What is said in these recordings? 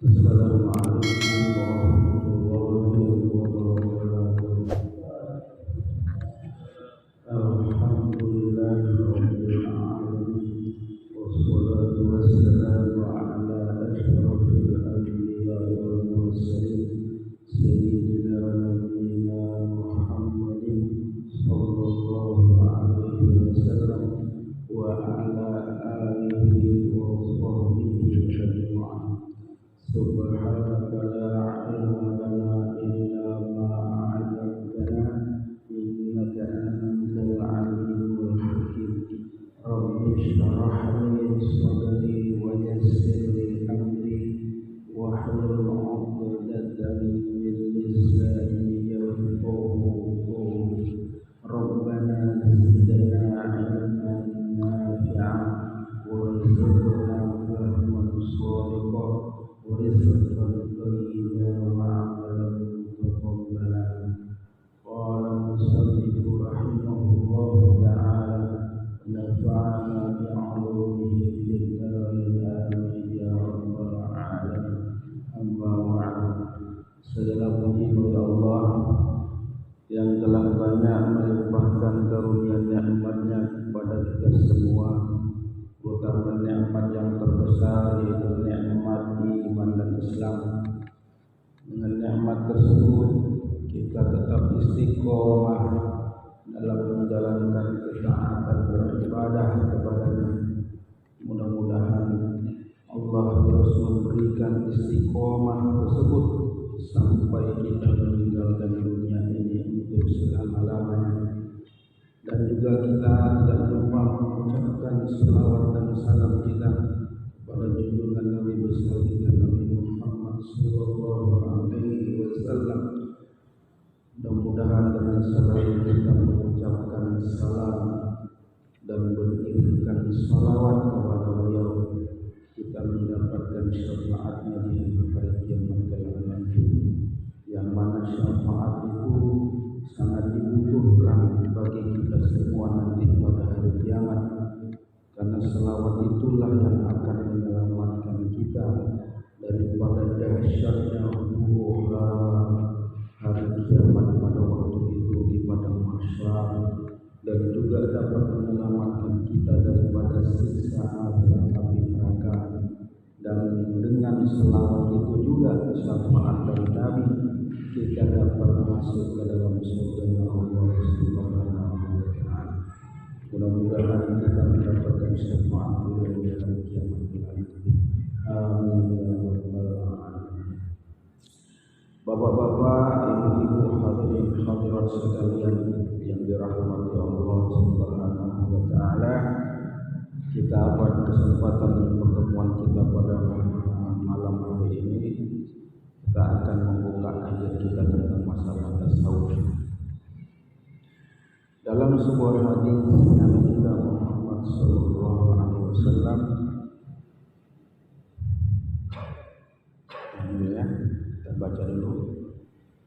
Assalamualaikum warahmatullahi wabarakatuh. Alhamdulillahirabbil alamin. Wassalatu wassalamu ala asyrafil anbiya'i wal mursalin sayyidina wa nabiyyina Muhammadin sallallahu alaihi wasallam wa ala alihi wa sahbihi ajma'in. Subhanaka la ilma lana illa ma 'allamtana innaka antal alimul hakim. Rabbi shrah li sadri wa yassir li amri wahlul 'uqdatam min lisani yafqahu qawli. Rabbana zidna 'ilman nafi'an warzuqna fahman shadiqan ورزقا طيبا وعملا متقبلا. قال المصنف رحمه الله تعالى نفعنا بعلومه في الدارين آمين يا رب العالمين. أما بعد. Segala puji bagi Allah yang telah banyak melimpahkan karunia nikmat-Nya kepada kita semua, terutama nikmat yang terbesar yaitu nikmat iman dan Islam. Dengan nikmat tersebut kita tetap istiqomah dalam menjalankan ketaatan beribadah kepada-Nya. Mudah-mudahan Allah terus memberikan istiqomah tersebut sampai kita meninggalkan dunia ini untuk selama-lamanya. Dan juga kita tidak lupa mengucapkan salawat dan salam kita kepada junjungan Nabi besar kita Nabi Muhammad sallallahu alaihi wasallam. Mudah-mudahan dengan selalu kita mengucapkan salam dan mengirimkan salawat kepada beliau, kita mendapatkan syafaatnya di hari kiamat kelak nanti, yang mana syafaat itu sangat dibutuhkan bagi kita semua nanti pada hari kiamat, karena selawat itulah yang akan menyelamatkan kita daripada dahsyatnya huru-hara hari kiamat pada waktu itu di padang mahsyar, dan juga dapat menyelamatkan kita daripada siksa azab api neraka. Dan dengan selawat itu juga syafaat dari Nabi, kita dapat masuk ke dalam surga Allah Subhanahu wa taala. Mudah-mudahan kita mendapatkan syafaat beliau di hari kiamat nanti. Amin ya rabbal alamin. Bapak-bapak, ibu-ibu, hadirin hadirat sekalian yang dirahmati Allah Subhanahu wa taala, kita pada kesempatan pertemuan kita pada malam hari ini kita akan membuka ayat kita tentang masalah tasawuf. Dalam sebuah hadis Nabi kita Muhammad sallallahu alaihi wasallam, ya, kita baca dulu.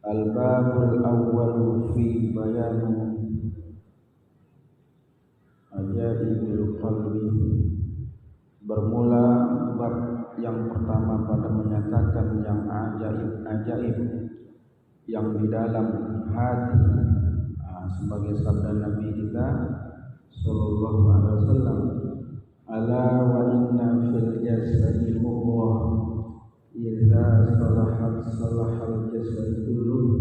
Al-babul awwal fi bayanu ajaibil qalbi. Bermula bab yang pertama pada menyatakan yang ajaib-ajaib yang di dalam hati, sebagai sabda Nabi kita sallallahu alaihi wasallam, ala wa inna fil jasadi mudghah idza salahat salahal jasad kulluh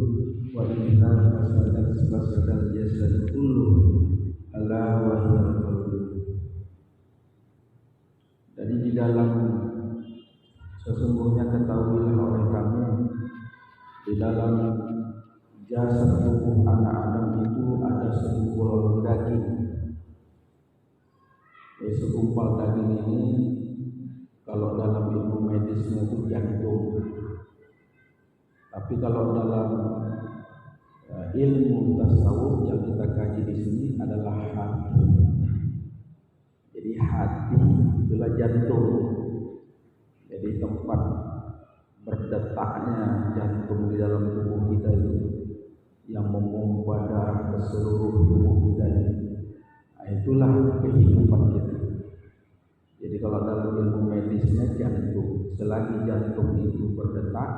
wa idza fasadat fasadal jasad kulluh ala wa hiya qalbu. Jadi di dalam sesungguhnya ketahuilah oleh kamu, di dalam jasad tubuh anak Adam itu ada segumpal daging. Segumpal daging ini kalau dalam ilmu medisnya itu jantung, tapi kalau dalam ilmu tasawuf yang kita kaji di sini adalah hati. Jadi hati itulah jantung. Jadi tempat berdetaknya jantung di dalam tubuh kita itu, yang memompa darah ke seluruh tubuh kita ini. Nah, itulah kehidupan kita. Jadi kalau dalam ilmu medisnya jantung. selagi jantung itu berdetak,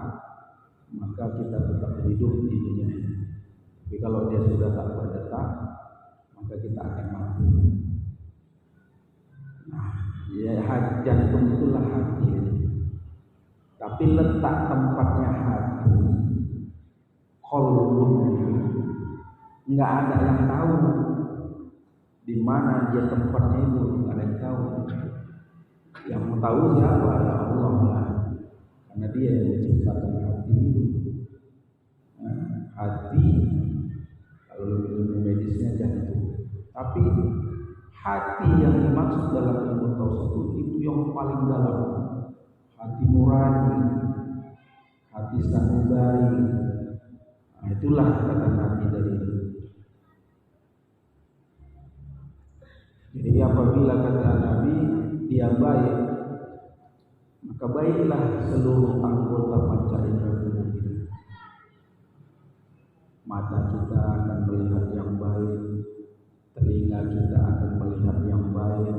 maka kita tetap hidup di dunia ini. Tapi kalau dia sudah tak berdetak, maka kita akan mati. Nah, ya jantung itulah hati. Tapi letak tempatnya hati, qalbun, nggak ada yang tahu di mana dia tempatnya itu, nggak ada yang tahu. Yang tahu siapa? Ya Allah lah, karena Dia yang menciptakan hati itu. Nah, hati kalau lebih medisnya jantung. Tapi hati yang dimaksud dalam ilmu tauhid itu yang paling dalam. Hati nurani, hati sanubari. Nah, itulah kata Nabi tadi. Jadi apabila kata Nabi dia baik, maka baiklah seluruh anggota panca indera tubuh kita. Mata kita akan melihat yang baik, telinga kita akan melihat yang baik,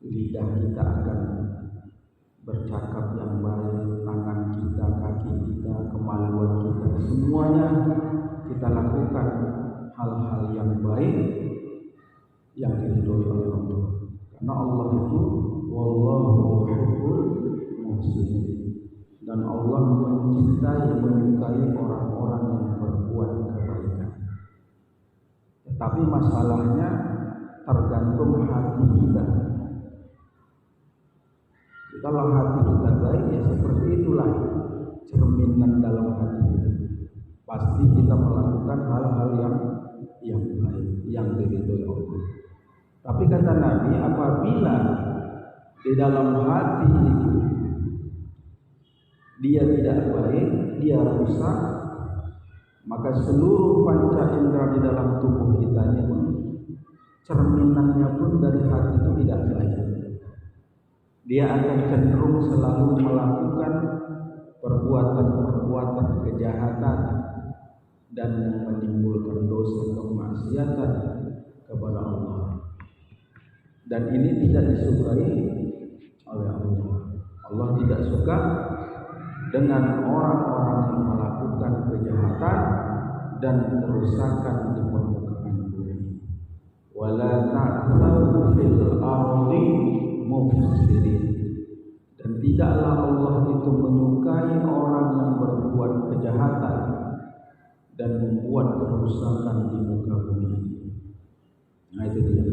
lidah kita akan bercakap yang baik, tangan kita, kaki kita, kemaluan kita, semuanya kita lakukan hal-hal yang baik yang diridhoi oleh Allah. Karena Allah itu wallahu yuhibbul muhsinin, dan Allah mencintai, menyukai orang-orang yang berbuat kebaikan. Tetapi masalahnya tergantung hati kita. Kalau hati kita baik, ya seperti itulah cerminan dalam hati kita. Pasti kita melakukan hal-hal yang baik, yang diridhoi Allah. Tapi kata Nabi, apabila di dalam hati itu dia tidak baik, dia rusak, maka seluruh panca indera di dalam tubuh kita ini pun cerminannya pun dari hati itu tidak baik. Dia akan cenderung selalu melakukan perbuatan-perbuatan kejahatan dan yang menimbulkan dosa kemaksiatan kepada Allah. Dan ini tidak disukai oleh Allah. Allah tidak suka dengan orang-orang yang melakukan kejahatan dan kerusakan di permukaan bumi. Wala ta'thaw fil ardi mufsidin. Dan tidaklah Allah itu menyukai orang yang berbuat kejahatan dan membuat kerusakan di muka bumi. Nah itu dia.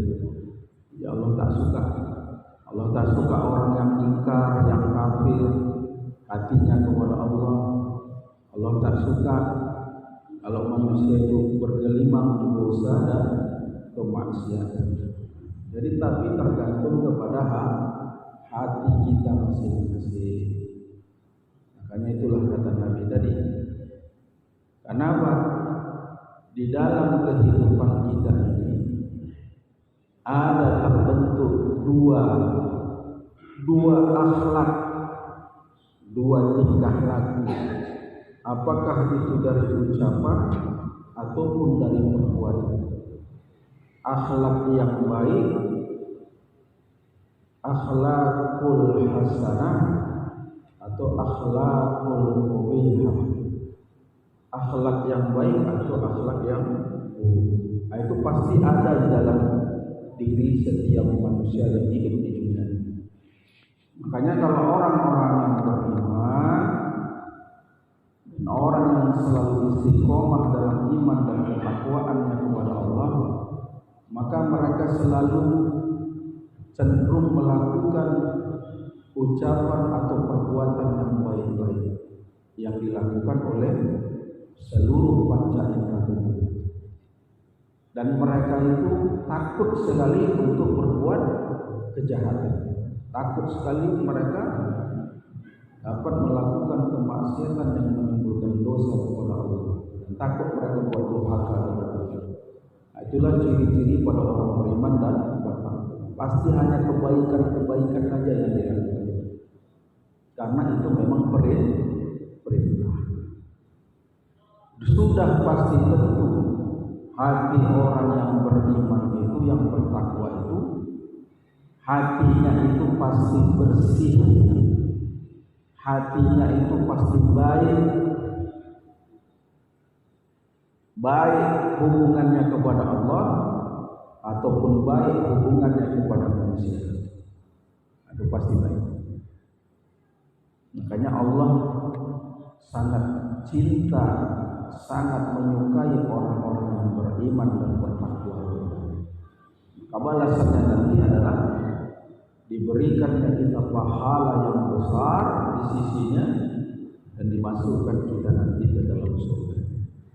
Ya Allah tak suka. Allah tak suka orang yang ingkar, yang kafir hatinya kepada Allah. Allah tak suka kalau manusia itu bergelimang di dosa dan kemaksiatan. Jadi tapi tergantung kepada hati kita masing-masing. Makanya itulah kata Nabi tadi. Kenapa? Di dalam kehidupan kita ini ada terbentuk dua akhlak, dua tingkah laku. Apakah itu dari ucapan ataupun dari perbuatan? Akhlak yang baik, akhlakul hasanah atau akhlakul mubihah. Akhlak yang baik atau akhlak yang buruk. Nah, itu pasti ada di dalam diri setiap manusia yang hidup di dunia. Makanya kalau orang-orang yang beriman dan orang yang selalu istiqomah dalam iman dan ketakwaannya kepada Allah, maka mereka selalu cenderung melakukan ucapan atau perbuatan yang baik-baik yang dilakukan oleh seluruh panca indera tubuh. Dan mereka itu takut sekali untuk berbuat kejahatan. Takut sekali mereka dapat melakukan kemaksiatan yang menimbulkan dosa kepada Allah. Dan takut mereka buat durhaka kepada Allah. Nah, itulah ciri-ciri pada orang beriman dan bertakwa. Pasti hanya kebaikan-kebaikan saja yang dilakukan. Karena itu memang perintah. Sudah pasti tentu hati orang yang beriman itu, yang bertakwa itu, hatinya itu pasti bersih hatinya itu pasti baik hubungannya kepada Allah ataupun baik hubungannya kepada manusia, itu pasti baik. Makanya Allah sangat cinta, sangat menyukai orang-orang yang beriman dan bertakwa. Balasannya nanti adalah diberikannya kita pahala yang besar di sisinya dan dimasukkan kita nanti ke dalam surga.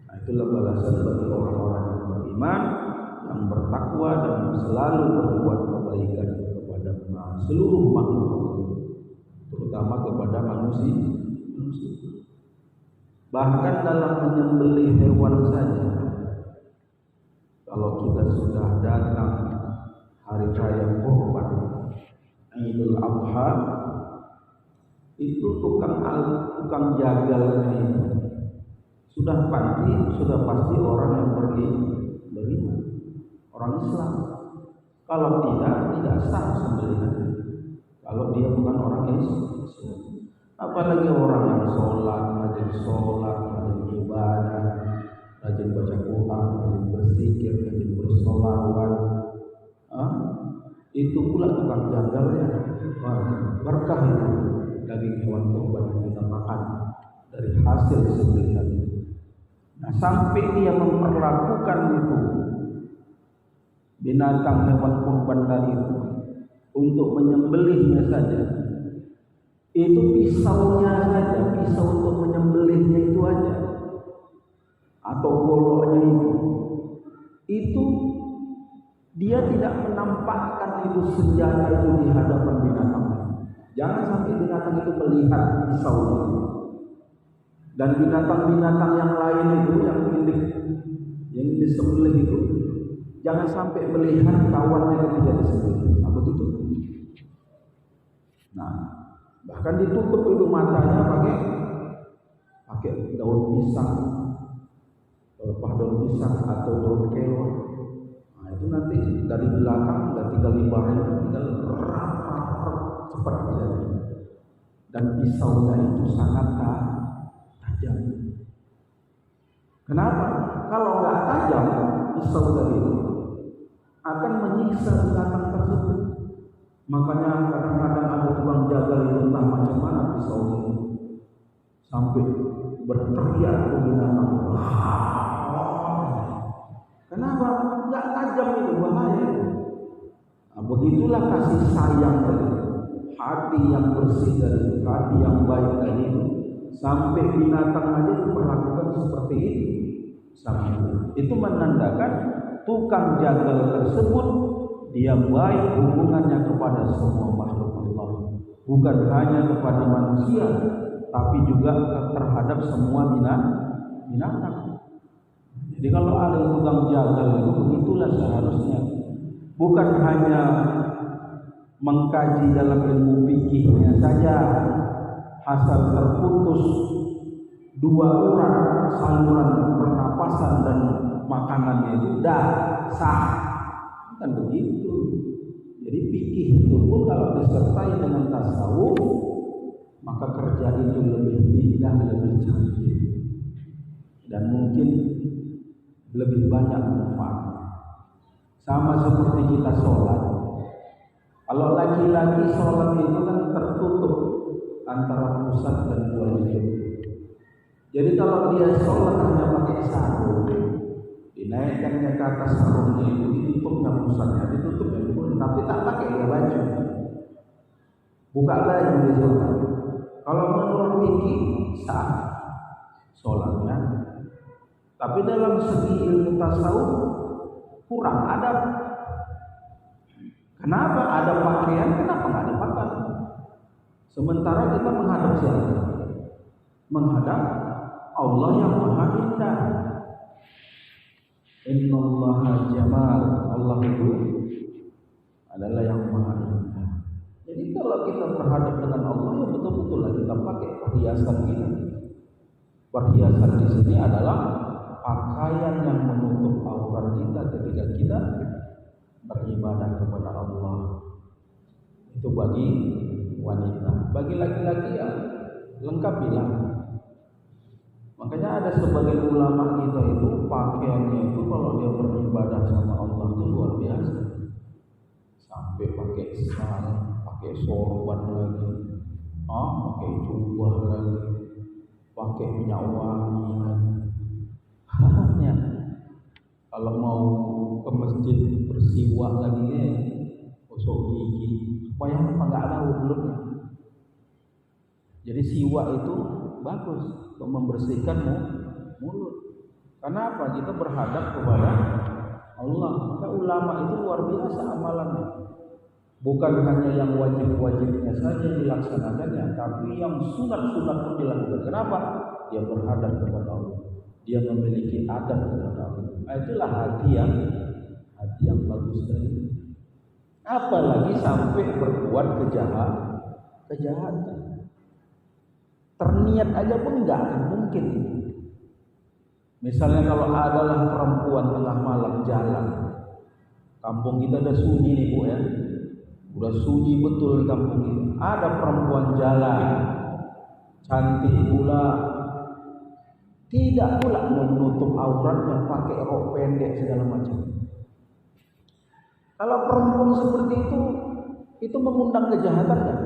Nah, itulah balasan bagi orang-orang yang beriman, yang bertakwa dan selalu berbuat kebaikan kepada seluruh makhluk, terutama kepada manusia. Bahkan dalam menyembelih hewan saja, kalau kita sudah datang hari raya Kurban, Idul Adha, itu tukang jagalnya itu sudah pasti orang yang beriman, orang Islam. Kalau tidak sah sembelihan. Kalau dia bukan orang Islam, apalagi orang yang rajin sholat, rajin ibadah, rajin baca Quran, rajin berzikir, rajin bersolawat, itu pula tukang jagalnya. Berkah itu daging hewan kurban yang kita makan dari hasil sembelihan. Nah, sampai dia memperlakukan itu binatang hewan kurban tadi itu untuk menyembelihnya saja, itu pisaunya saja, pisau untuk menyembelihnya itu aja, atau goloknya itu dia tidak menampakkan itu senjata itu di hadapan binatang. Jangan sampai binatang itu melihat pisaunya. Dan binatang-binatang yang lain itu yang disembelih itu jangan sampai melihat kawannya ketika disembelih. Nah, begitu. Nah, bahkan ditutup itu matanya pakai daun pisang, pelepah daun pisang atau daun kelor. Nah, itu nanti dari belakang dan tinggal dibareng, tinggal cepat saja. Dan pisaunya itu sangat tajam. Kenapa? Kalau nggak tajam, pisau tadi itu akan menyiksa binatang tersebut. Makanya kadang-kadang ada tukang jagal itu entah macam mana pisaunya sampai berteriak ke binatang. Kenapa? Nggak tajam itu, bahaya. Nah, begitulah kasih sayang tadi, hati yang bersih dari hati yang baik tadi, sampai binatang aja diperlakukan seperti itu. Itu menandakan tukang jagal tersebut dia baik hubungannya kepada semua makhluk Allah, bukan hanya kepada manusia, tapi juga terhadap semua binatang. Jadi kalau ada tukang jagal itu begitulah seharusnya, bukan hanya mengkaji dalam ilmu fikihnya saja, asal terputus dua urat saluran pernapasan dan makanannya itu dah sah, kan begitu. Jadi fikih itu pun kalau disertai dengan tasawuf, maka kerja itu lebih indah, lebih cantik, dan mungkin lebih banyak manfaatnya. Sama seperti kita sholat. Kalau laki-laki sholat itu kan tertutup antara pusat dan wajib. Jadi kalau dia sholat hanya pakai sarung, dinaikkannya ke atas sarungnya itu, ditutupnya pusatnya, ditutupnya itu, tapi tak pakai dia baju, buka baju di sholat. Kalau menurut fikih sah sholatnya, tapi dalam segi ilmu tasawuf kurang adab. Kenapa ada pakaian? Kenapa nggak ada pakaian? Sementara kita menghadap siapa? Menghadap Allah yang Maha Indah. Innallaha jamal. Allah itu adalah yang Maha Indah. Jadi kalau kita berhadap dengan Allah, ya betul-betul lah kita pakai perhiasan kita. Perhiasan di sini adalah pakaian yang menutup aurat kita ketika kita beribadah kepada Allah. Itu bagi wanita. Bagi laki-laki ya lengkapilah. Makanya ada sebagian ulama kita itu pakaiannya itu kalau dia beribadah sama Allah itu luar biasa. Sampai pakai sal, pakai sorban lagi, pakai jubah lagi, pakai minyak wangi lagi. Hanya kalau mau ke masjid bersiwak lagi ya, gosok gigi, supaya apa nggak tahu belumnya. Jadi siwak itu bagus untuk membersihkan mulut. Karena apa? Kita berhadap kepada Allah. Maka ulama itu luar biasa amalannya. Bukan hanya yang wajib-wajibnya saja dilaksanakannya, tapi yang sunat-sunat pun dilakukan. Kenapa? Dia berhadap kepada Allah. Dia memiliki adab kepada Allah. Itulah hati yang bagus tadi. Apalagi sampai berbuat kejahatan. Terniat aja pun nggak akan mungkin. Misalnya kalau adalah perempuan tengah malam jalan, kampung kita udah sunyi nih Bu ya, udah sunyi betul di kampung ini. Ada perempuan jalan, cantik pula, tidak pula menutup auratnya, pakai rok pendek segala macam. Kalau perempuan seperti itu mengundang kejahatan kan?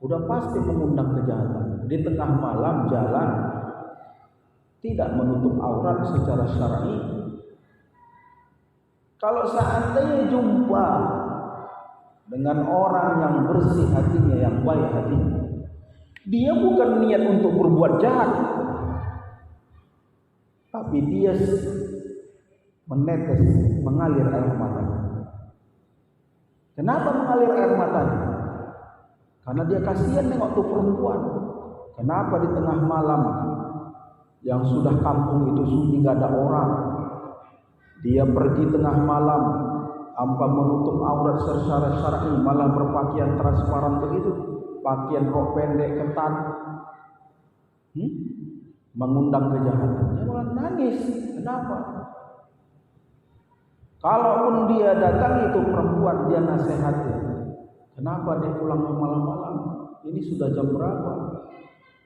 Udah pasti mengundang kejahatan. Di tengah malam jalan, tidak menutup aurat secara syar'i. Kalau seandainya jumpa dengan orang yang bersih hatinya, yang baik hatinya, dia bukan niat untuk berbuat jahat, tapi dia menetes, mengalir air matanya. Kenapa mengalir air matanya? Karena dia kasihan nengok tuh perempuan. Kenapa di tengah malam yang sudah kampung itu sunyi, gak ada orang, dia pergi tengah malam tanpa menutup aurat secara syar'i, malah berpakaian transparan begitu, pakaian rok pendek ketat, mengundang kejahatan. Dia malah nangis. Kenapa? Kalaupun dia datang itu perempuan, dia nasihati. Kenapa dia pulang malam-malam? Ini sudah jam berapa?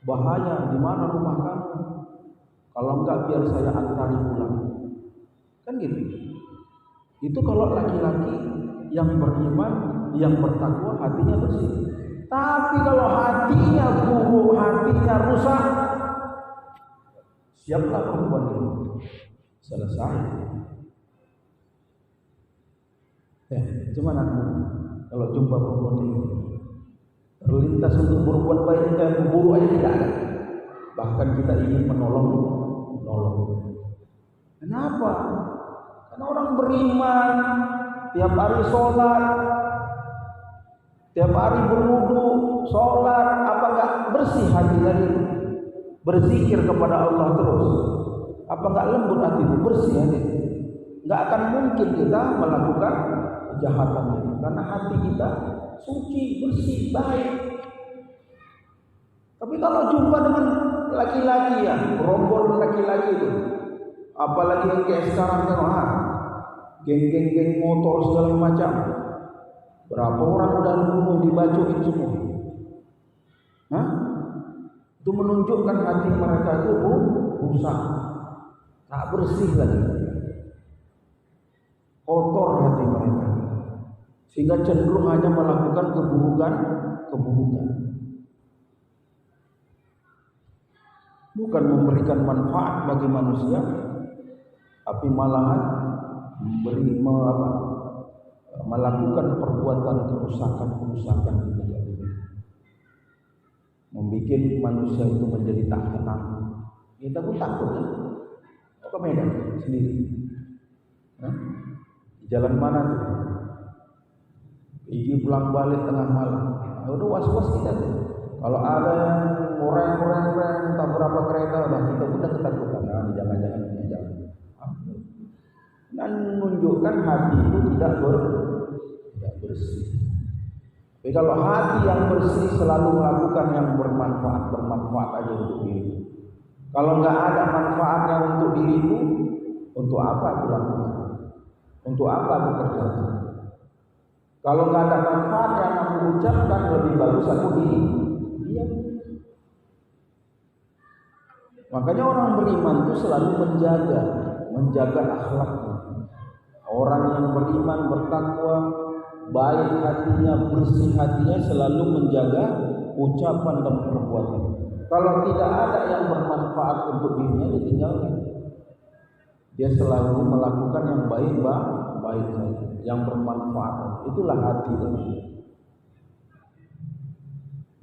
Bahaya, di mana rumah kamu? Kalau enggak biar saya antari pulang. Kan gitu. Itu kalau laki-laki yang beriman, yang bertakwa, hatinya bersih. Tapi kalau hatinya buruk, hatinya rusak, siaplah perempuan itu. Selesai. Gimana kalau jumpa perempuan ini? Terlintas untuk berbuat baik dan buruk aja tidak ada. Bahkan kita ingin menolong. Kenapa? Karena orang beriman, tiap hari sholat, tiap hari berwudu, sholat, apa enggak bersih hati lagi? Berzikir kepada Allah terus. Apa enggak lembut hati itu? Bersih hati. Enggak akan mungkin kita melakukan kejahatan ini, karena hati kita suci, bersih, baik. Tapi kalau jumpa dengan laki-laki ya, rombongan laki-laki itu, apalagi yang kayak sekarang kan, geng-geng motor segala macam, berapa orang udah dibunuh, dibacokin semua. Itu menunjukkan hati mereka itu rusak, tak bersih lagi, kotor hati mereka, sehingga cenderung hanya melakukan keburukan. Bukan memberikan manfaat bagi manusia, tapi malahan melakukan perbuatan kerusakan di dunia ini, membuat manusia itu menjadi tak tenang. Kita pun takut kan? Ke Medan sendiri. Di jalan mana tuh? Pergi pulang balik tengah malam. Udah was-was kita tuh. Kalau ada yang orang entah berapa kereta, kita udah ketakutan. Jangan-jangan. Dan menunjukkan hati itu tidak bersih. Tapi kalau hati yang bersih selalu melakukan yang bermanfaat aja untuk diri. Kalau nggak ada manfaatnya untuk diriku, untuk apa aku lakukan? Untuk apa aku kerjakan? Kalau nggak ada manfaat yang aku ucapkan, lebih bagus aku diam. Makanya orang beriman itu selalu menjaga akhlaknya. Orang yang beriman, bertakwa, baik hatinya, bersih hatinya, selalu menjaga ucapan dan perbuatan. Kalau tidak ada yang bermanfaat untuk dirinya, ditinggalkan. Dia selalu melakukan yang baik saja, yang bermanfaat. Itulah hati dia.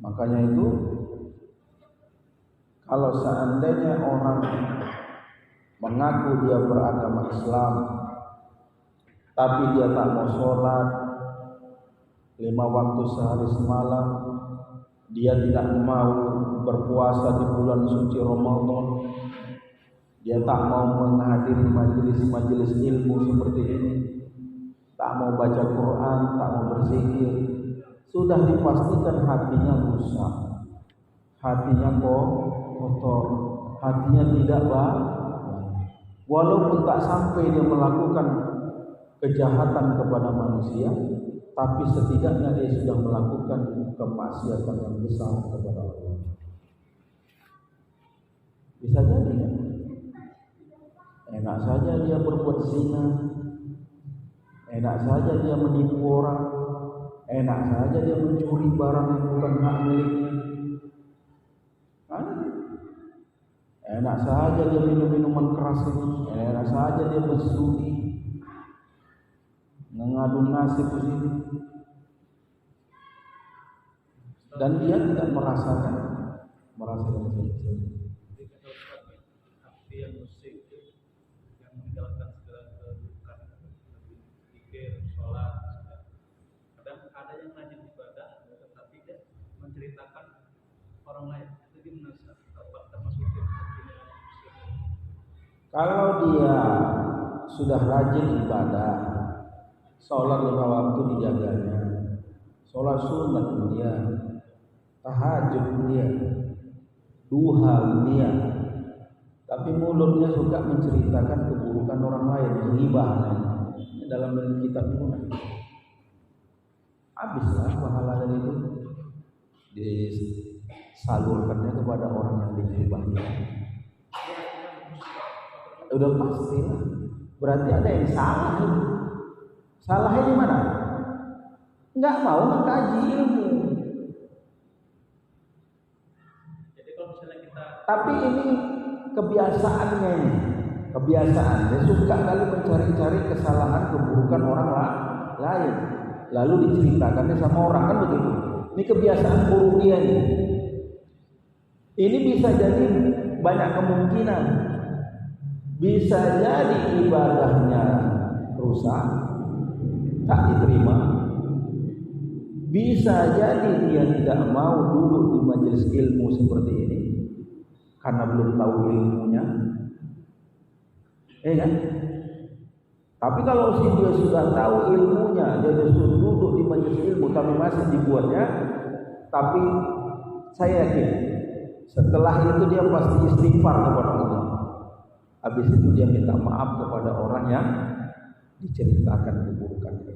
Makanya itu, kalau seandainya orang mengaku dia beragama Islam, tapi dia tak mau sholat 5 waktu sehari semalam, dia tidak mau berpuasa di bulan suci Ramadan, dia tak mau menghadiri majelis-majelis ilmu seperti ini, tak mau baca Quran, tak mau berzikir, sudah dipastikan hatinya rusak, hatinya kotor, hatinya tidak baik. Walaupun tak sampai dia melakukan kejahatan kepada manusia, tapi setidaknya dia sudah melakukan kemaksiatan yang besar kepada Allah. Bisa jadi kan? Enak saja dia berbuat zina, enak saja dia menipu orang, enak saja dia mencuri barang yang bukan hak miliknya, enak saja dia minum minuman keras ini, enak saja dia bersudi, mengadu nasib di sini, dan dia tidak merasakan sesuatu. Yang musik yang meninggalkan segala keburukan, zikir, sholat, kadang ada yang rajin ibadah, tetapi dia menceritakan orang lain. Itu gimana? Termasuk kalau dia sudah rajin ibadah, sholat 5 waktu dijaganya, sholat sunat dia, tahajud dia, duha dia, tapi mulutnya suka menceritakan keburukan orang lain, ghibah dalam kitab itu, habislah pahala dari itu, disalurkannya kepada orang yang dighibahnya. Udah pasti lah, berarti ada yang salah. Salahnya di mana? Nggak mau mengkaji ilmu. Jadi kalau misalnya kita, tapi ini kebiasaannya ini, dia suka kali mencari-cari kesalahan keburukan orang lain, lalu diceritakannya sama orang, kan begitu. Ini kebiasaan buruk dia ini. Ini bisa jadi banyak kemungkinan. Bisa jadi ibadahnya rusak, tak diterima. Bisa jadi dia tidak mau duduk di majelis ilmu seperti ini karena belum tahu ilmunya, kan? Tapi kalau dia sudah tahu ilmunya, dia sudah duduk di majelis ilmu tapi masih dibuatnya, tapi saya yakin setelah itu dia pasti istighfar kepada Allah. Habis itu dia minta maaf kepada orang yang diceritakan keburukannya.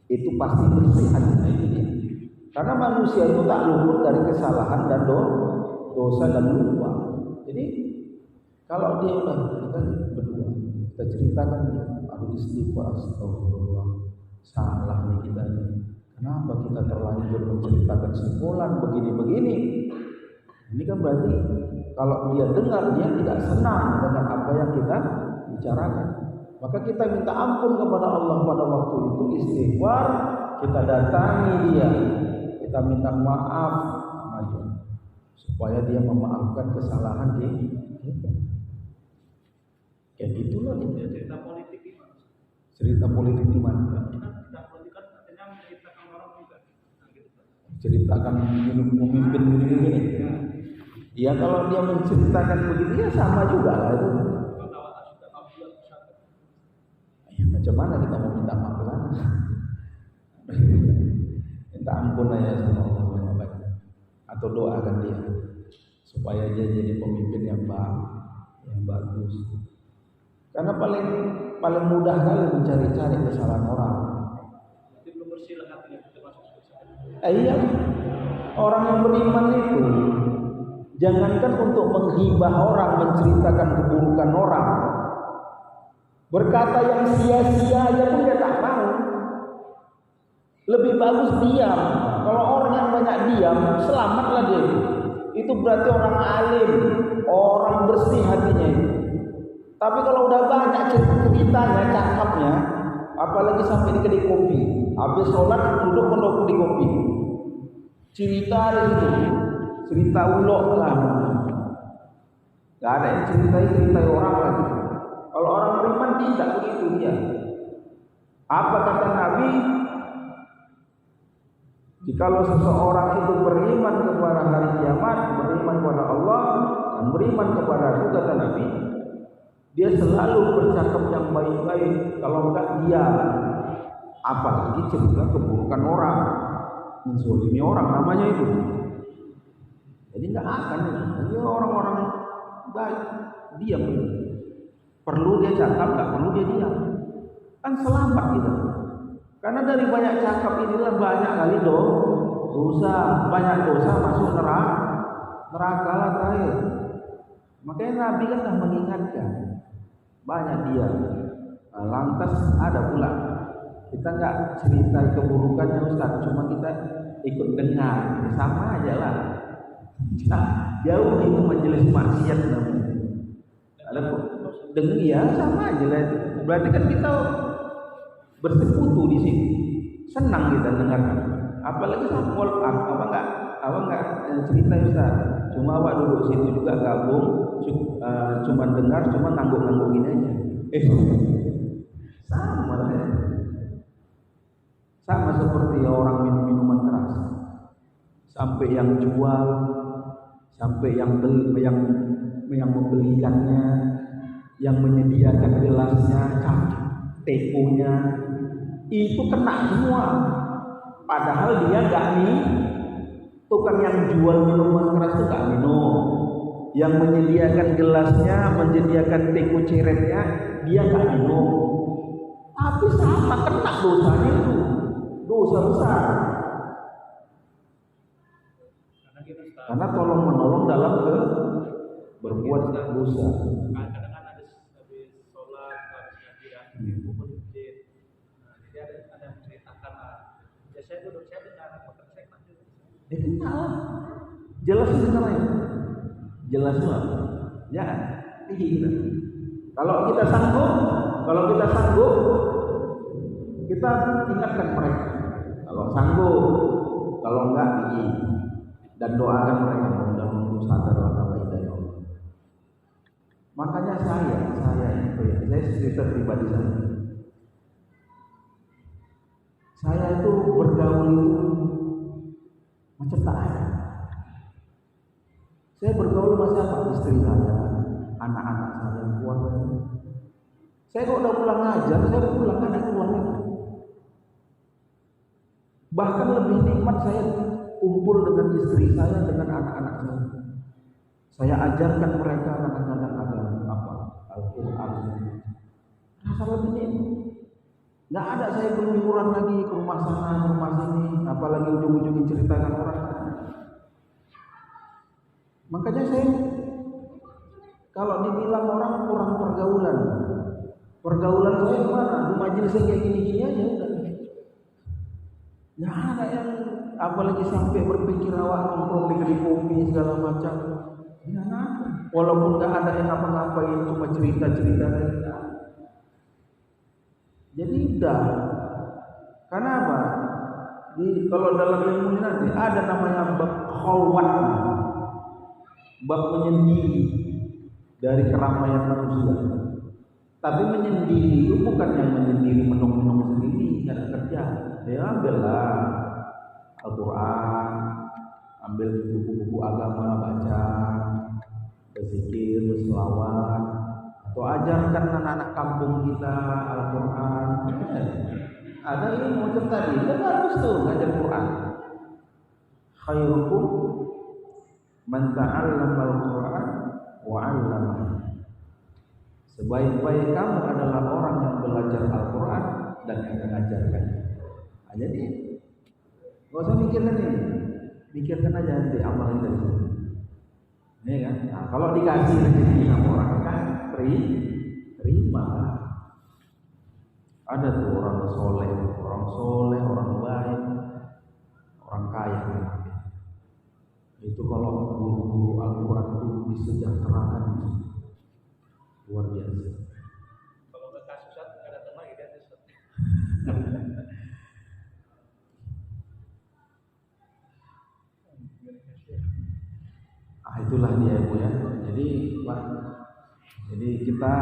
Itu pasti bersih hatinya itu dia. Karena manusia itu tak luput dari kesalahan dan dosa dan lupa. Jadi kalau dia udah, kita berdua, kita ceritakan dia, aduh istighfar, astagfirullah, salah nih kita ini. Kenapa kita terlanjur menceritakan simpulan begini-begini? Ini kan berarti kalau dia dengar, dia tidak senang dengan apa yang kita bicarakan. Maka kita minta ampun kepada Allah pada waktu itu, istighfar, kita datangi dia, kita minta maaf supaya dia memaafkan kesalahan kita. Kayak gitulah dia. cerita politik gimana? Cerita politik di mana? Cerita politik kan artinya menceritakan orang juga. Ceritakan pemimpin begini. Ya kalau dia menceritakan begitu ya sama juga lah itu. Ya, macam mana kita mau minta maaf kan? Minta ampun aja sama Allah banyak-banyak. Atau doakan dia supaya dia jadi pemimpin yang bagus. Karena paling mudah kali mencari-cari kesalahan orang. Jadi belum bersih lah hatinya, termasuk Iya. Orang yang beriman itu Jangankan untuk menghibah orang, menceritakan keburukan orang, berkata yang sia-sia aja pun dia tak mau. Lebih bagus diam. Kalau orang yang banyak diam, selamatlah dia. Itu berarti orang alim, orang bersih hatinya itu. Tapi kalau udah banyak ceritanya, cakapnya, apalagi sampai di kedai kopi, habis sholat duduk mendok di kopi, cerita di situ, cerita ulok lah. Gak ada yang cerita orang lagi. Kalau orang beriman tidak begitu dia. Apa kata Nabi? Jikalau seseorang itu beriman kepada hari kiamat, beriman kepada Allah, dan beriman kepada aku, kata Nabi, dia selalu bercakap yang baik-baik. Kalau enggak dia, apalagi cerita keburukan orang, menzolimi orang, namanya itu. Jadi enggak akan. Jadi orang-orang baik diam. Perlu dia cakap, enggak perlu dia diam. Kan selamat kita. Karena dari banyak cakap inilah banyak kali dosa, banyak dosa masuk neraka lah terakhir. Makanya Nabi kan dah mengingatkan, banyak dia. Nah, lantas ada pula kita nggak cerita keburukannya Ustaz, cuma kita ikut dengar, sama aja lah. Jauh itu majelis maksiat namanya. Ada dengar ya sama aja lah. Berarti kan kita bersekutu di sini, senang kita dengarkan. Apalagi sama apa enggak cerita Ustaz. Cuma awak duduk situ juga gabung, cuma dengar, cuma ngangguk-ngangguk gini aja. Sama lah ya. Sama seperti orang minum minuman keras. Sampai yang jual, sampai yang membelikannya, yang menyediakan gelasnya, tekonya, itu kena semua. Padahal dia enggak nih, tukang yang jual minuman keras itu enggak minum. Yang menyediakan gelasnya, menyediakan teko ceretnya, dia enggak minum. Tapi sama kena dosanya itu. Dosa besar. Karena tolong menolong dalam berbuat dosa. Kadang-kadang ada habis sholat, habis ngaji, kumpul di masjid. Jadi ada yang menceritakan, ya saya duduk, saya dengar, maka saya lanjut. Kenal, jelas kenal ya, jelas lah. Ya, ini. Kalau kita sanggup, kita ingatkan mereka. Kalau sanggup, kalau enggak pergi dan doakan mereka mudah-mudahan sadar apa hidayah Allah. Makanya saya cerita pribadi saya itu bergaul itu macam tak ada. Saya bergaul sama siapa? Istri saya, anak-anak saya, keluarga saya. Saya kalau udah pulang ngajar, saya pulang ada keluarga. Bahkan lebih nikmat saya kumpul dengan istri saya, dengan anak-anak saya. Saya ajarkan mereka kadang-kadang ada Al-Quran. Rasa lebih nikmat. Nggak ada saya berliburan lagi ke rumah sana, rumah sini, apalagi ujung-ujungnya ceritakan orang. Makanya saya, kalau dibilang orang kurang pergaulan saya mana? Di majelis kayak gini-gini aja udah. Nggak ada yang apalagi sampai berpikir awak nongkrong di kedai kopi segala macam. Nggak ada. Walaupun nggak ada yang ngapa-ngapain, cuma cerita-cerita aja. Jadi udah. Karena apa? Kalau dalam ilmu ini nanti ada namanya bab khalwat, bab menyendiri dari keramaian manusia. Tapi menyendiri itu bukan yang menyendiri menung-menung sendiri, nggak ada kerja. Ya ambillah Al-Quran, ambil buku-buku agama, baca, berzikir, berselawat, atau ajarkan anak-anak kampung kita Al-Quran. Ada ilmu macam tadi, itu bagus tuh ngajar Quran. Khairukum man ta'allama al-Quran wa 'allamahu. Sebaik-baik kamu adalah orang yang belajar Al-Quran dan yang mengajarkan. Nah, jadi nggak usah mikirkan ini, pikirkan aja nanti amalnya dari sini. Ya kan? Nah, kalau dikasih rezeki sama orang kan terima. Ada tuh orang soleh, orang baik, orang kaya. Itu kalau guru-guru Al-Quran itu disejahterakan, luar biasa. Kalau nggak kasusat ada teman gitu ya. Itulah dia ibu ya. Jadi kita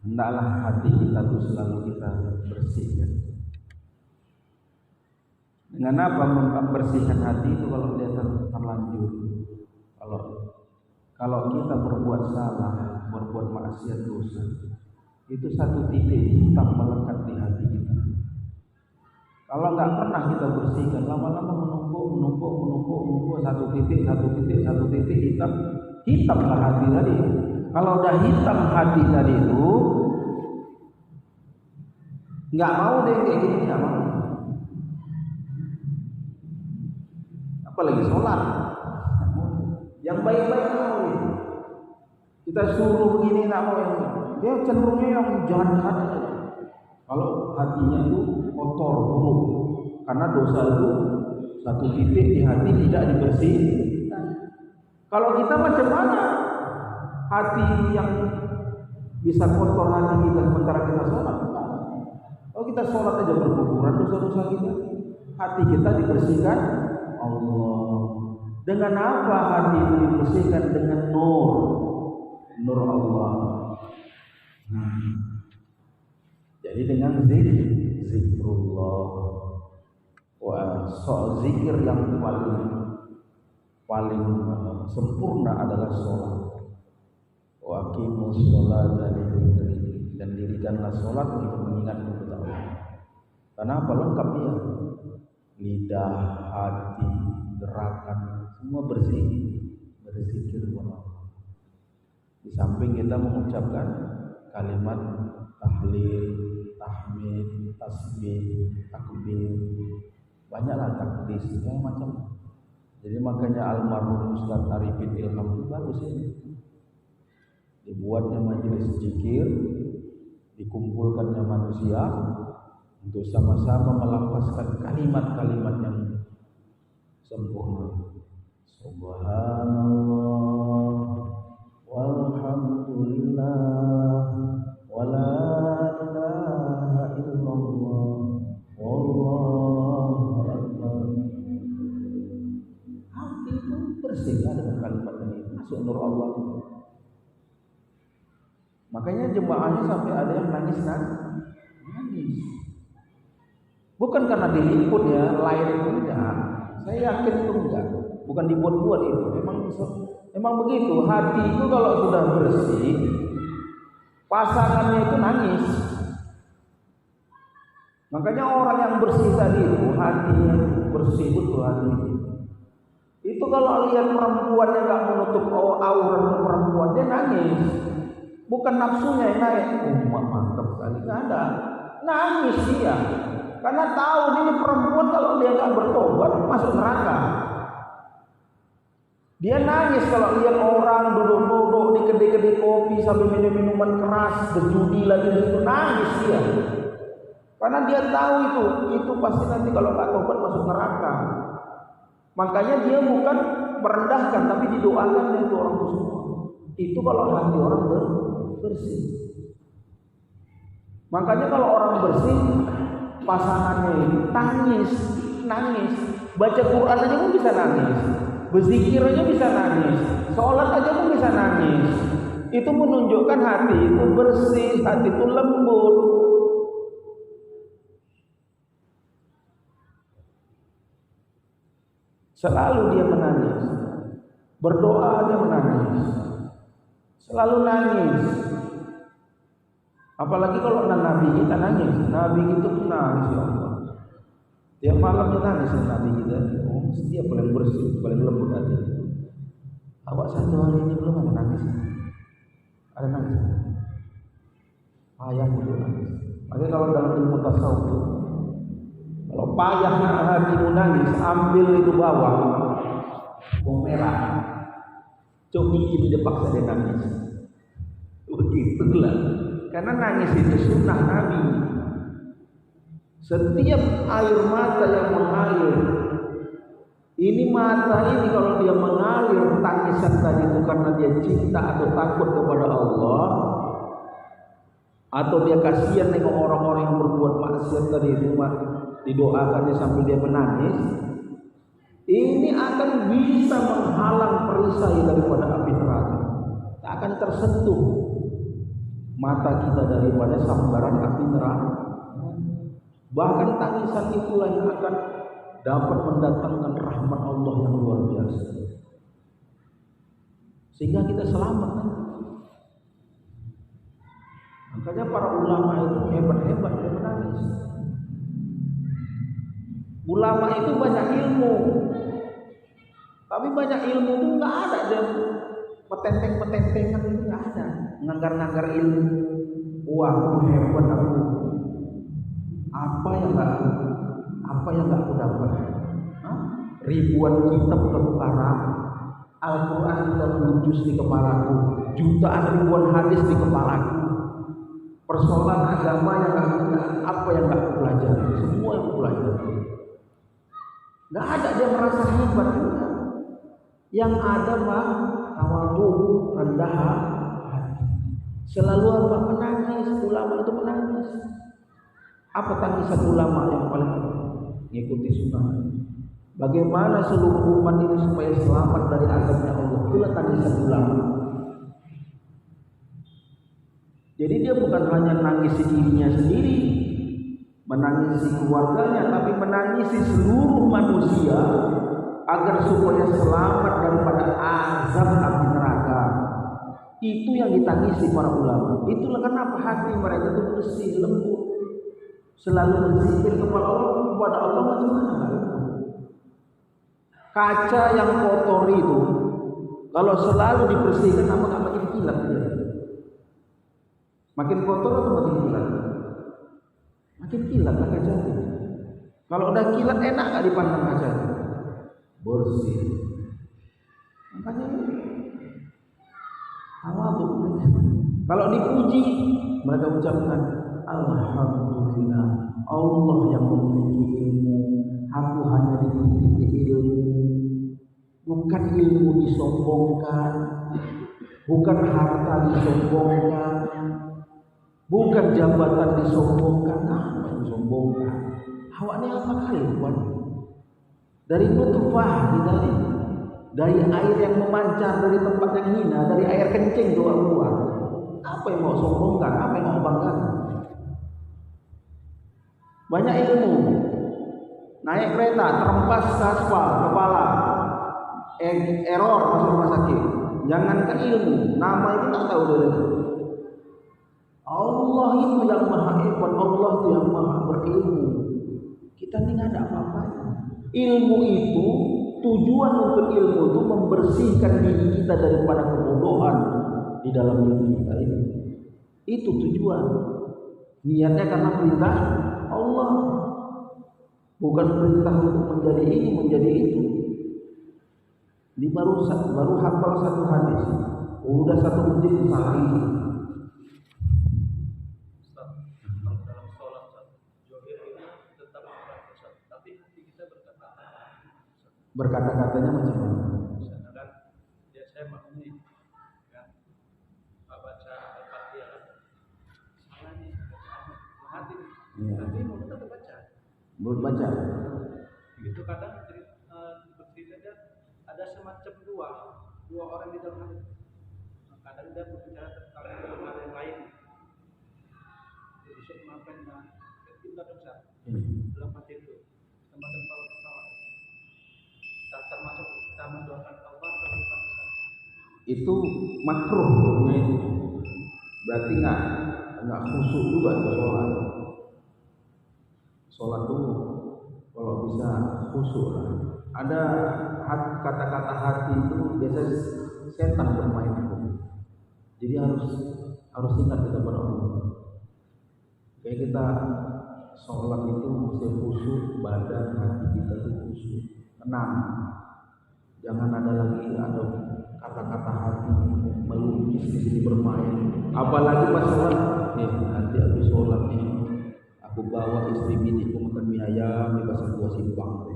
hendaklah hati kita itu selalu kita bersihkan. Dengan apa membersihkan hati itu? Kalau dia terlanjur, kalau kita berbuat salah, berbuat maksiat dosa, itu satu titik hitam melekat di hati kita. Kalau nggak pernah kita bersihkan, lama-lama menumpuk satu titik hitamlah hati tadi. Kalau udah hitam hati tadi itu, nggak mau deh kayak gini, nggak mau. Apalagi sholat, yang baik-baik mau. Kita suruh begini nggak mau, dia cenderungnya yang jahat-jahat. Kalau hatinya itu kotor, buruk, karena dosa itu satu titik di hati tidak dibersihkan. Kalau kita macam mana hati yang bisa kotor hati kita sementara kita sholat? Kalau kita sholat aja berguguran dosa-dosa kita, hati kita dibersihkan Allah. Dengan apa hati itu dibersihkan? Dengan nur Allah. Jadi dengan zikrullah. Zikir yang paling sempurna adalah sholat. Wa aqimus sholata lidzikri, dan dirikanlah sholat untuk mengingat kepada Allah. Karena apa? Lengkap dia. Lidah, hati, gerakan, semua berzikir kepada Allah. Di samping kita mengucapkan kalimat tahlil, tahmid, tasbih, takbir, banyaklah takdis, segala macam. Jadi makanya almarhum Ustaz Arifin Ilham itu bagus ini. Dibuatnya majelis zikir, dikumpulkannya manusia untuk sama-sama melafazkan kalimat-kalimat yang sempurna. Subhanallah walhamdulillah wala ilaha illallah wallahu akbar. Hati itu bersihlah dengan kalimat ini, masuk nur Allah. Makanya jemaahnya sampai ada yang nangis. Bukan karena diliput ya, lain enggak. Saya yakin itu enggak. Bukan dibuat-buat itu. Memang begitu. Hati itu kalau sudah bersih, pasangannya itu nangis. Makanya orang yang bersih tadi itu hatinya bersih betul hati. Itu kalau lihat perempuan yang enggak menutup aurat perempuan, dia nangis. Bukan nafsunya yang naik. Mantap sekali, enggak ada. Nangis dia. Karena tahu ini perempuan kalau dia enggak bertobat masuk neraka. Dia nangis kalau lihat orang duduk-duduk di kedai-kedai kopi sambil minum minuman keras, berjudi lagi di situ, nangis dia. Karena dia tahu itu pasti nanti kalau enggak tobat masuk neraka. Makanya dia bukan merendahkan, tapi didoakan itu orang itu semua. Itu kalau hati orang bersih. Makanya kalau orang bersih, pasangannya ini nangis. Baca Quran aja pun bisa nangis. Berzikir aja bisa nangis. Sholat aja pun bisa nangis. Itu menunjukkan hati itu bersih, hati itu lembut. Selalu dia menangis. Berdoa dia menangis. Selalu nangis. Apalagi kalau Nabi kita nangis. Nabi itu pun nangis, ya Allah. Tiap malam dia nangis Nabi kita. Oh, dia paling bersih, paling lembut hati. Awak satu hari ini belum ada nangis? Ada nangis? Payah untuk nangis. Makanya kalau dalam ilmu tasawuf itu, kalau payah hatimu nangis, ambil itu bawang merah. Cuk bikin dia paksa dia nangis. Begitulah. Karena nangis itu sunnah Nabi. Setiap air mata yang mengalir, ini mata ini kalau dia mengalir tangisan tadi itu karena dia cinta atau takut kepada Allah, atau dia kasihan dengan orang-orang yang berbuat maksiat tadi itu, didoakannya sambil dia menangis, ini akan bisa menghalang perisai daripada api neraka. Tak akan tersentuh mata kita daripada sambaran api neraka. Bahkan tangisan itulah yang akan dapat mendatangkan rahmat Allah yang luar biasa, sehingga kita selamat. Makanya para ulama itu hebat-hebat yang menangis. Ulama itu banyak ilmu, tapi banyak ilmu itu nggak ada dan petenteng-petentengan itu nggak ada. Nganggar-nganggar ilmu, wah aku hebat aku. Apa yang nggak aku dapat? Ribuan kitab tertukaran, Al-Quran 30 juz di kepalaku, jutaan ribuan hadis di kepalaku. Persoalan agama yang apa yang nggak aku pelajari? Semua yang aku pelajari. Nggak ada dia merasa hebat juga. Yang ada mah tawadhu, rendah hati. Selalu apa? Menangis. Ulama itu menangis. Apa tangisan ulama yang paling mengikuti sunnah? Bagaimana seluruh umat ini supaya selamat dari azabnya Allah? Itulah tangisan ulama. Jadi dia bukan hanya menangisi dirinya sendiri, menangisi keluarganya, tapi menangisi seluruh manusia agar supaya selamat daripada azab api neraka. Itu yang ditangisi para ulama. Itulah kenapa hati mereka itu bersih, lembut, selalu berzikir kepada Allah macam-macam. Kaca yang kotor itu kalau selalu dibersihkan, apa nggak makin kilat dia? Makin kotor atau makin kilat? Makin kilat lah kaca itu. Kalau udah kilat enak nggak dipandang kaca? Bersih. Makanya tawadhu. Kalau dipuji, mereka ucapkan alhamdulillah, Allah yang memiliki ilmu, aku hanya diberi ilmu. Bukan ilmu disombongkan, bukan harta disombongkan, bukan jabatan disombongkan. Apa disombongkan? Awaknya apa kali buat? Dari nutfah dari air yang memancar dari tempat yang hina, dari air kencing keluar. Apa yang mau sombongkan? Apa yang mau banggakan? Banyak ilmu. Naik kereta terempas ke aspal, kepala error masuk rumah sakit. Jangankan ilmu, nama itu tak tahu dulu. Allah itu yang maha hebat, Allah itu yang maha berilmu. Kita ini nggak ada apa-apanya. Ilmu itu, tujuan untuk ilmu itu membersihkan diri kita daripada kebodohan di dalam diri kita ini. Itu tujuan. Niatnya karena perintah Allah, bukan perintah untuk menjadi ini menjadi itu. Ini baru hafal satu hadis, udah satu masjid salah ini. Kalau dalam sholat johir ini tetap tapi hati kita Berkata-katanya macam mana? Misalnya kan, ya saya makmum kan, baca Al-Fatihah kan, salah nih bacaan hati, tapi mulut tetap baca. Mulut baca. Itu kadang bercerita ada semacam dua orang di dalam hati. Kadang dia berbicara tentang hal yang lain. Besok ngapain itu nggak bisa dalam hati itu tempat-tempat ketawa. Termasuk kita mendoakan Allah tapi bisa. Itu makruh hukumnya itu. Berarti nggak khusyuk juga di sholat. Sholat dulu kalau bisa khusyuk lah. Ada kata-kata hati itu biasanya setan bermain. Jadi harus ingat kita pada Allah. Kayak kita sholat itu mesti khusyuk, badan hati kita itu khusyuk, tenang. Jangan ada lagi kata-kata hati, melukis di sini bermain. Apalagi pas sholat, nanti habis sholat nih, aku bawa istri biniku makan mie ayam di pasar buah simpang.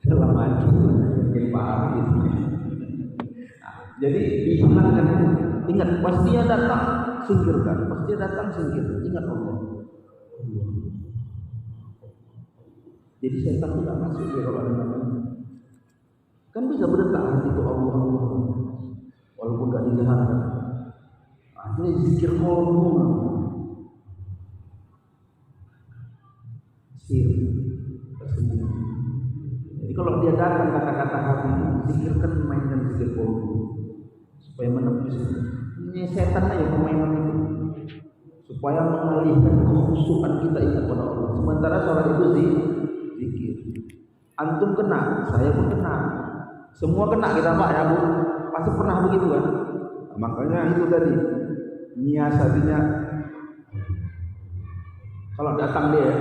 Dalam hati, mungkin paham gitu. Nah, jadi dihilangkan. Ingat, pas dia datang, singkirkan. Pas dia datang, singkir. Ingat Allah. Jadi setan tidak masuk dia kalau ada namanya. Kan bisa berdetak hati itu Allah, walaupun gak dilihat. Ini zikir kolbu, sir, tersembunyi. Jadi kalau dia datang kata-kata hati, zikirkan, mainkan zikir kolbu supaya menepis itu. Ini setan aja permainan itu, supaya mengalihkan kekhusyukan kita ingat pada Allah. Sementara sholat itu zikir. Antum kena, saya pun kena. Semua kena kita Pak ya Bu, pasti pernah begitu kan? Nah, makanya itu tadi nyiasatinya. Kalau datang dia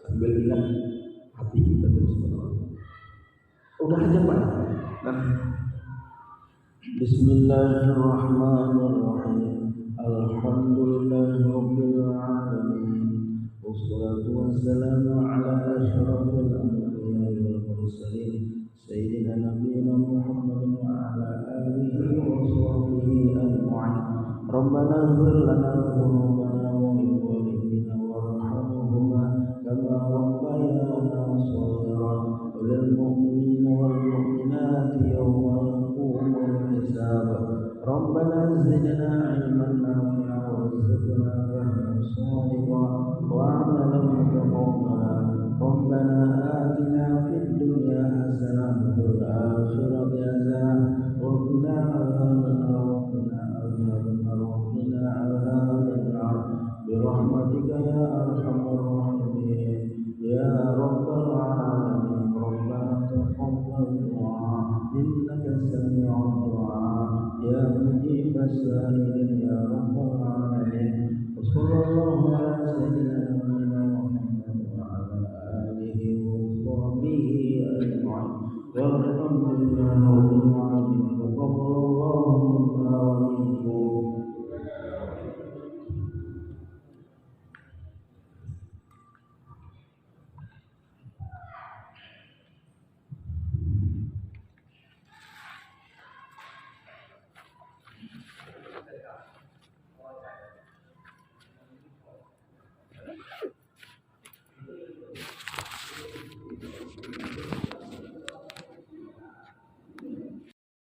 sambil ingat hati kita terus berdoa. Udah aja Pak. Dan Bismillahirrahmanirrahim. Alhamdulillahirabbil alamin. Wassalatu wassalamu ala asyrafil anbiya'i wal mursalin. Sayyidina Nabiyina Muhammadin wa ala alihi wa sahbihi ajma'in. Rabbana ighfir lana dhunubana wa liwalidina warhamhuma kama rabbayana shaghira. Lil mu'minina wal mu'minati yawma yaqumul hisab. Rabbana zidna 'ilman nafi'a wa zidna fahman shalihan wa 'amalan mutaqabbala. Rabbana atina fid dunya hasanah wa fil akhirati hasanah wa qina adzabannar bi rahmatika ya arhamar rahimin ya rabbal alamin. Rabbana taqabbal du'a innaka sami'ud du'a ya mujibas sa'ilin ya rabbal alamin. Wassallallahu ala sayyidina والحمد لله رب العالمين.